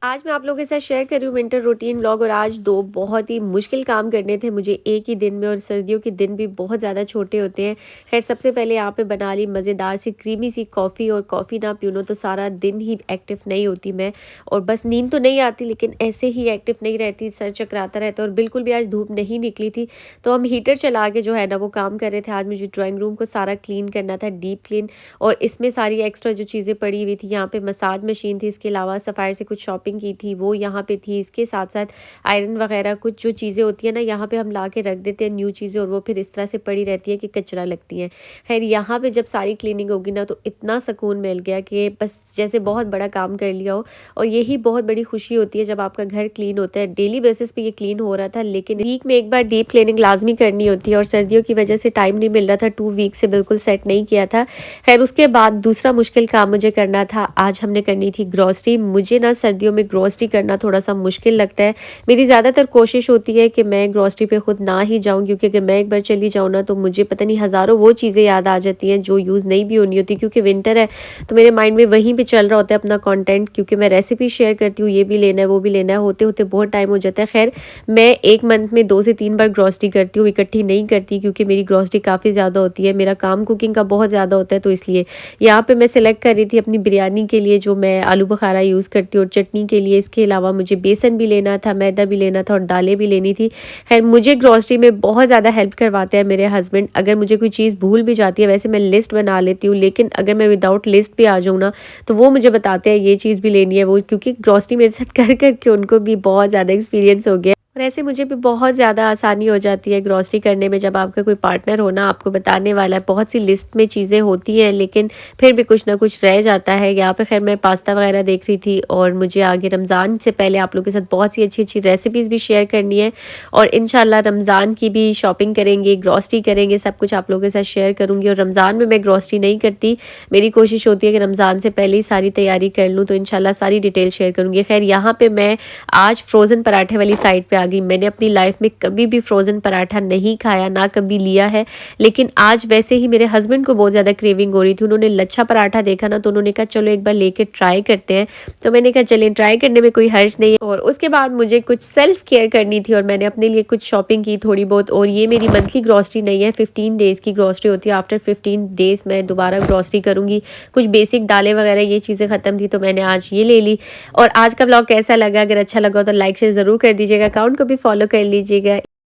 आज मैं आप लोगों के साथ शेयर कर रही हूँ विंटर रूटीन व्लॉग। और आज दो बहुत ही मुश्किल काम करने थे मुझे एक ही दिन में, और सर्दियों के दिन भी बहुत ज़्यादा छोटे होते हैं। खैर, सबसे पहले यहाँ पे बना ली मज़ेदार सी क्रीमी सी कॉफ़ी, और कॉफ़ी ना पीऊँ तो सारा दिन ही एक्टिव नहीं होती मैं। और बस नींद तो नहीं आती, लेकिन ऐसे ही एक्टिव नहीं रहती, सर चकराता रहता है। और बिल्कुल भी आज धूप नहीं निकली थी, तो हम हीटर चला के जो है ना वो काम कर रहे थे। आज मुझे ड्राइंग रूम को सारा क्लीन करना था, डीप क्लीन। और इसमें सारी एक्स्ट्रा जो चीज़ें पड़ी हुई थी, यहाँ पे मसाज मशीन थी, इसके अलावा सफ़ायर से कुछ शॉपिंग की थी वो यहाँ पे थी। इसके साथ साथ आयरन वगैरह कुछ जो चीज़ें होती है ना, यहाँ पे हम ला के रख देते हैं न्यू चीज़ें, और वो फिर इस तरह से पड़ी रहती है कि कचरा लगती है। खैर, यहाँ पे जब सारी क्लीनिंग होगी ना, तो इतना सुकून मिल गया कि बस जैसे बहुत बड़ा काम कर लिया हो। और यही बहुत बड़ी खुशी होती है जब आपका घर क्लीन होता है। डेली बेसिस पे ये क्लीन हो रहा था, लेकिन वीक में एक बार डीप क्लीनिंग लाजमी करनी होती है, और सर्दियों की वजह से टाइम नहीं मिल रहा था। 2 वीक से बिल्कुल सेट नहीं किया था। खैर, उसके बाद दूसरा मुश्किल काम मुझे करना था। आज हमने करनी थी ग्रॉसरी। मुझे ना सर्दियों में ग्रॉसरी करना थोड़ा सा मुश्किल लगता है। मेरी ज़्यादातर कोशिश होती है कि मैं ग्रॉसरी पे खुद ना ही जाऊं, क्योंकि अगर मैं एक बार चली जाऊं ना, तो मुझे पता नहीं हज़ारों वो चीज़ें याद आ जाती हैं जो यूज़ नहीं भी होनी होती। क्योंकि विंटर है, तो मेरे माइंड में वहीं पे चल रहा होता है अपना कंटेंट, क्योंकि मैं रेसिपी शेयर करती हूँ, ये भी लेना है वो भी लेना है, होते होते बहुत टाइम हो जाता है। खैर, मैं एक मंथ में 2 से 3 बार ग्रॉसरी करती हूँ, इकट्ठी नहीं करती, क्योंकि मेरी ग्रॉसरी काफ़ी ज़्यादा होती है। मेरा काम कुकिंग का बहुत ज़्यादा होता है, तो इसलिए यहाँ पे मैं सिलेक्ट कर रही थी अपनी बिरयानी के लिए जो मैं आलू बुखारा यूज़ करती हूँ, और चटनी के लिए इसके अलावा मुझे बेसन भी लेना था, मैदा भी लेना था, और दालें भी लेनी थी। खैर, मुझे ग्रॉसरी में बहुत ज़्यादा हेल्प करवाते हैं मेरे हस्बैंड। अगर मुझे कोई चीज़ भूल भी जाती है, वैसे मैं लिस्ट बना लेती हूँ, लेकिन अगर मैं विदाउट लिस्ट भी आ जाऊँ ना, तो वो मुझे बताते हैं ये चीज़ भी लेनी है वो, क्योंकि ग्रॉसरी मेरे साथ कर करके उनको भी बहुत ज़्यादा एक्सपीरियंस हो गया। और ऐसे मुझे भी बहुत ज़्यादा आसानी हो जाती है ग्रॉसरी करने में, जब आपका कोई पार्टनर हो ना, आपको बताने वाला। बहुत सी लिस्ट में चीज़ें होती हैं, लेकिन फिर भी कुछ ना कुछ रह जाता है। यहाँ पे खैर मैं पास्ता वगैरह देख रही थी, और मुझे आगे रमज़ान से पहले आप लोगों के साथ बहुत सी अच्छी अच्छी रेसिपीज़ भी शेयर करनी है। और इंशाल्लाह रमज़ान की भी शॉपिंग करेंगे, ग्रॉसरी करेंगे, सब कुछ आप लोगों के साथ शेयर करूँगी। और रमज़ान में मैं ग्रॉसरी नहीं करती, मेरी कोशिश होती है कि रमज़ान से पहले ही सारी तैयारी कर लूँ, तो इंशाल्लाह सारी डिटेल शेयर करूँगी। खैर, यहाँ पे मैं आज फ्रोज़न पराठे वाली साइड पे आ गई। मैंने अपनी लाइफ में कभी भी फ्रोज़न पराठा नहीं खाया, ना कभी लिया है, लेकिन आज वैसे ही मेरे हस्बैंड को बहुत ज़्यादा क्रेविंग हो रही थी। उन्होंने लच्छा पराठा देखा ना, तो उन्होंने कहा चलो एक बार लेके ट्राई करते हैं। तो मैंने कहा चलें, ट्राई करने में कोई हर्ज नहीं है। और उसके बाद मुझे कुछ सेल्फ केयर करनी थी, और मैंने अपने लिए कुछ शॉपिंग की थोड़ी बहुत। और ये मेरी मंथली ग्रॉसरी नहीं है, 15 डेज़ की ग्रॉसरी होती है। आफ्टर 15 डेज़ मैं दोबारा ग्रॉसरी करूँगी। कुछ बेसिक दालें वगैरह ये चीज़ें ख़त्म थी, तो मैंने आज ये ले ली। और आज का ब्लॉग कैसा लगा? अगर अच्छा लगा तो लाइक शेयर ज़रूर कर दीजिएगा, अकाउंट को भी फॉलो कर लीजिएगा।